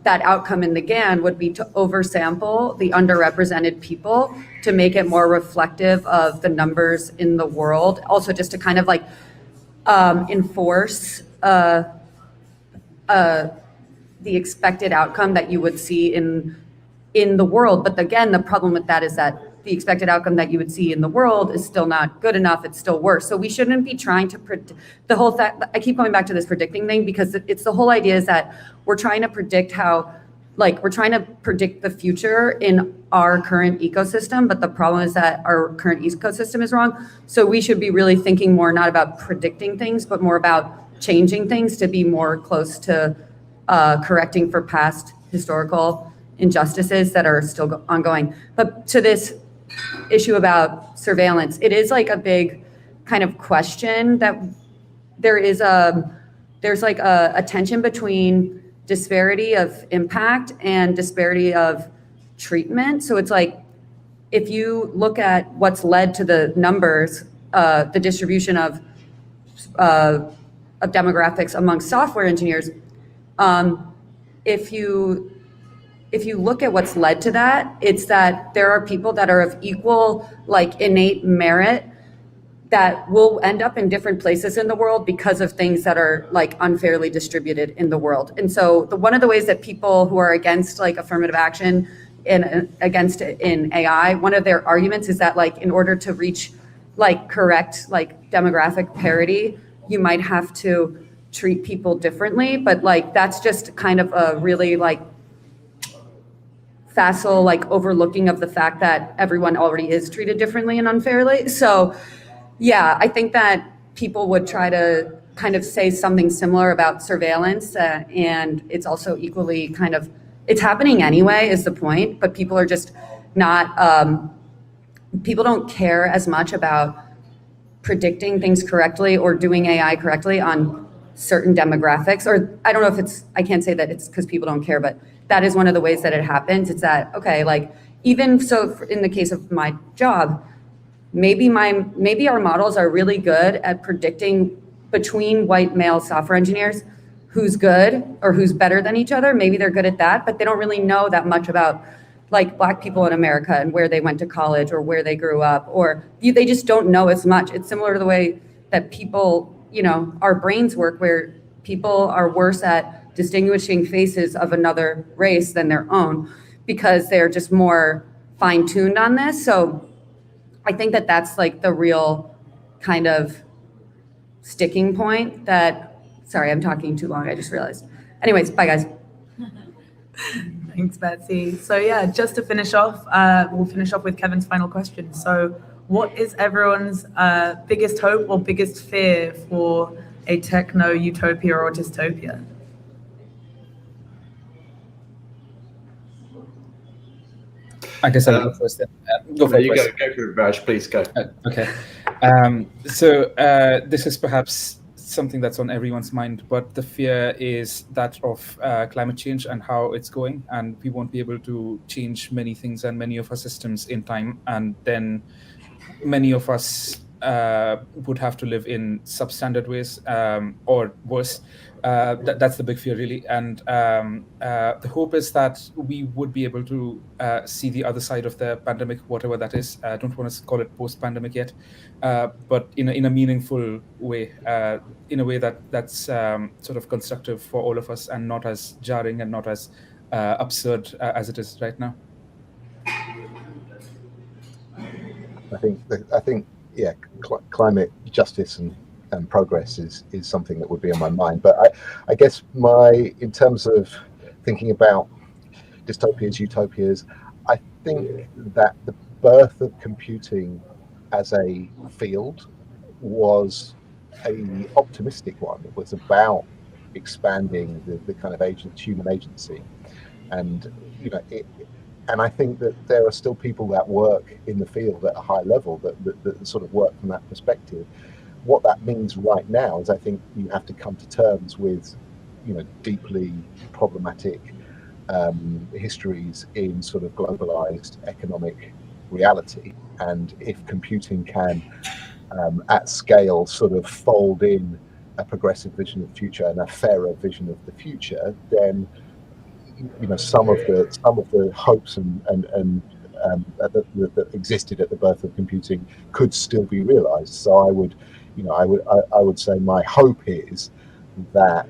outcome in the GAN would be to oversample the underrepresented people to make it more reflective of the numbers in the world. Also just to kind of like enforce the expected outcome that you would see in the world. But again, the problem with that is that the expected outcome that you would see in the world is still not good enough. It's still worse. So we shouldn't be trying to predict the whole thing. I keep going back to this predicting thing because it's the whole idea is that we're trying to predict we're trying to predict the future in our current ecosystem. But the problem is that our current ecosystem is wrong. So we should be really thinking more not about predicting things, but more about changing things to be more close to correcting for past historical injustices that are still ongoing. But to this issue about surveillance, it is like a big kind of question that there's like a tension between disparity of impact and disparity of treatment. So it's like, if you look at what's led to the numbers, the distribution of demographics among software engineers, if you look at what's led to that, it's that there are people that are of equal, like, innate merit that will end up in different places in the world because of things that are like unfairly distributed in the world. And so one of the ways that people who are against like affirmative action and against it in AI, one of their arguments is that like in order to reach like correct like demographic parity, you might have to treat people differently. But like that's just kind of a really like facile like overlooking of the fact that everyone already is treated differently and unfairly. So yeah, I think that people would try to kind of say something similar about surveillance, and it's also equally kind of, it's happening anyway is the point, but people are just not, people don't care as much about predicting things correctly or doing AI correctly on certain demographics. Or I don't know if it's, I can't say that it's because people don't care, but that is one of the ways that it happens. It's that, okay, like even so in the case of my job, maybe our models are really good at predicting between white male software engineers who's good or who's better than each other. Maybe they're good at that, but they don't really know that much about like Black people in America and where they went to college or where they grew up, or they just don't know as much. It's similar to the way that people, you know, our brains work, where people are worse at distinguishing faces of another race than their own because they're just more fine-tuned on this. So I think that that's like the real kind of sticking point that, sorry, I'm talking too long, I just realized. Anyways, bye guys. Thanks, Betsy. So yeah, just to finish off, we'll finish off with Kevin's final question. So what is everyone's biggest hope or biggest fear for a techno-utopia or dystopia? I guess I'll go first then. Go for it. Go for it, Viraj, please go. Okay. So this is perhaps something that's on everyone's mind, but the fear is that of climate change and how it's going, and we won't be able to change many things and many of our systems in time, and then many of us would have to live in substandard ways, or worse. That's the big fear, really. And the hope is that we would be able to see the other side of the pandemic, whatever that is. I don't want to call it post-pandemic yet, but in a meaningful way, in a way that's sort of constructive for all of us and not as jarring and not as absurd as it is right now. I think, yeah, climate justice and progress is something that would be on my mind. But I guess in terms of thinking about dystopias, utopias, I think that the birth of computing as a field was a optimistic one. It was about expanding the kind of human agency, and and I think that there are still people that work in the field at a high level that sort of work from that perspective. What that means right now is I think you have to come to terms with, deeply problematic histories in sort of globalized economic reality. And if computing can, at scale, sort of fold in a progressive vision of the future and a fairer vision of the future, then some of the hopes that existed at the birth of computing could still be realized. So I would say my hope is that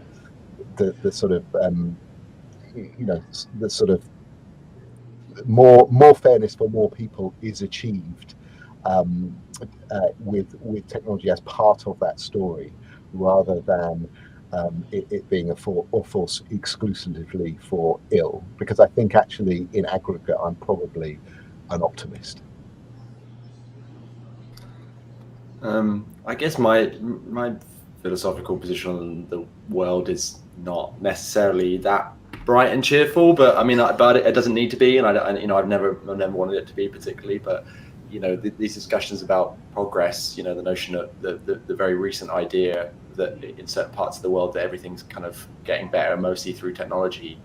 the sort of the sort of more fairness for more people is achieved with technology as part of that story, rather than it being a force exclusively for ill, because I think actually in aggregate I'm probably an optimist. I guess my philosophical position on the world is not necessarily that bright and cheerful, but I mean, but it doesn't need to be, and I've never wanted it to be particularly, but these discussions about progress, the notion of the very recent idea that in certain parts of the world that everything's kind of getting better mostly through technology,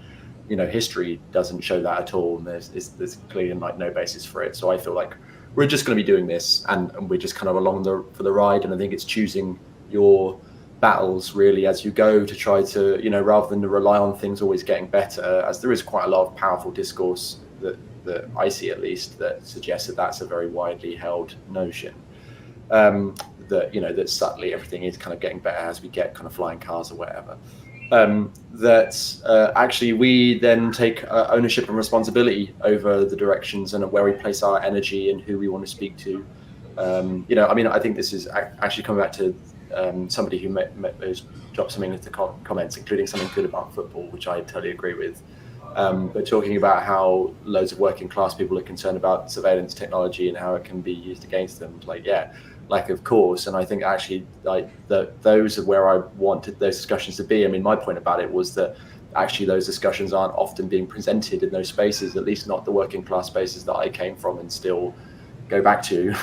history doesn't show that at all, and there's clearly like no basis for it. So I feel like we're just going to be doing this, and we're just kind of along for the ride, and I think it's choosing your battles really as you go to try to, rather than to rely on things always getting better, as there is quite a lot of powerful discourse that I see at least that suggests that that's a very widely held notion, that subtly everything is kind of getting better as we get kind of flying cars or whatever, that actually we then take ownership and responsibility over the directions and where we place our energy and who we want to speak to. I think this is actually coming back to somebody who has dropped something into the comments, including something good about football, which I totally agree with. But talking about how loads of working class people are concerned about surveillance technology and how it can be used against them. Of course. And I think actually those are where I wanted those discussions to be. I mean, my point about it was that actually those discussions aren't often being presented in those spaces, at least not the working class spaces that I came from and still go back to,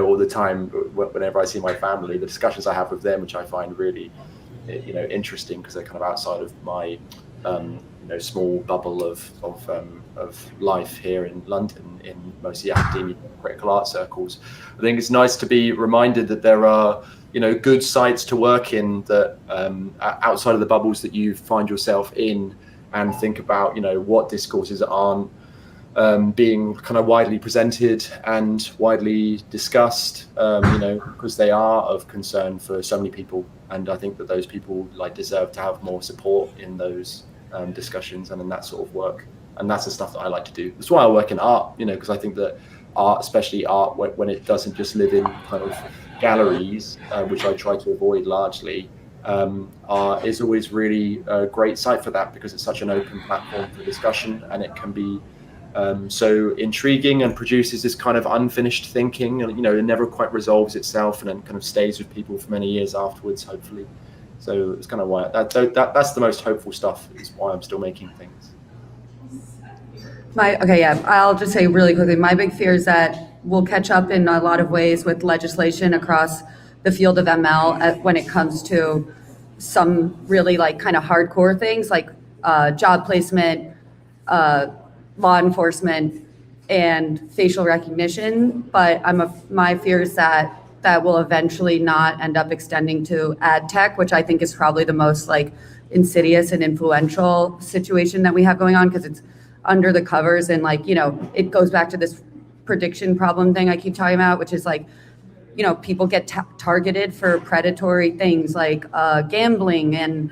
all the time. Whenever I see my family, the discussions I have with them, which I find really, interesting, because they're kind of outside of my, small bubble of life here in London, in mostly academia, critical art circles. I think it's nice to be reminded that there are, good sites to work in that outside of the bubbles that you find yourself in, and think about, what discourses aren't being kind of widely presented and widely discussed, because they are of concern for so many people. And I think that those people deserve to have more support in those discussions and in that sort of work. And that's the stuff that I like to do. That's why I work in art, because I think that art, especially art when it doesn't just live in kind of galleries, which I try to avoid largely, is always really a great site for that, because it's such an open platform for discussion, and it can be so intriguing and produces this kind of unfinished thinking, and it never quite resolves itself, and then kind of stays with people for many years afterwards, hopefully. So it's kind of why that's the most hopeful stuff, is why I'm still making things. I'll just say really quickly, my big fear is that we'll catch up in a lot of ways with legislation across the field of ML when it comes to some really like kind of hardcore things like job placement, law enforcement, and facial recognition. But my fear is that will eventually not end up extending to ad tech, which I think is probably the most like insidious and influential situation that we have going on, because it's under the covers, and like, you know, it goes back to this prediction problem thing I keep talking about, which is like, you know, people get targeted for predatory things like gambling and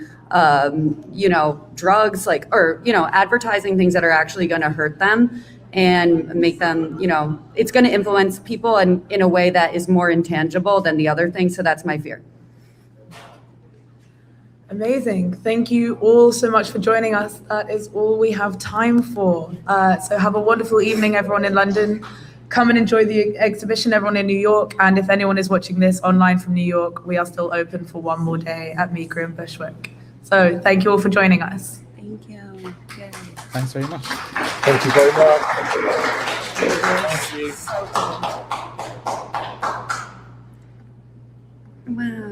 you know, drugs, like, or, you know, advertising things that are actually going to hurt them and make them, you know, it's going to influence people in a way that is more intangible than the other things. So that's my fear. Amazing. Thank you all so much for joining us. That is all we have time for. So have a wonderful evening, everyone in London. Come and enjoy the exhibition, everyone in New York. And if anyone is watching this online from New York, we are still open for one more day at Meeker and Bushwick. So thank you all for joining us. Thank you. Yay. Thanks very much. Thank you very much. So cool. Wow.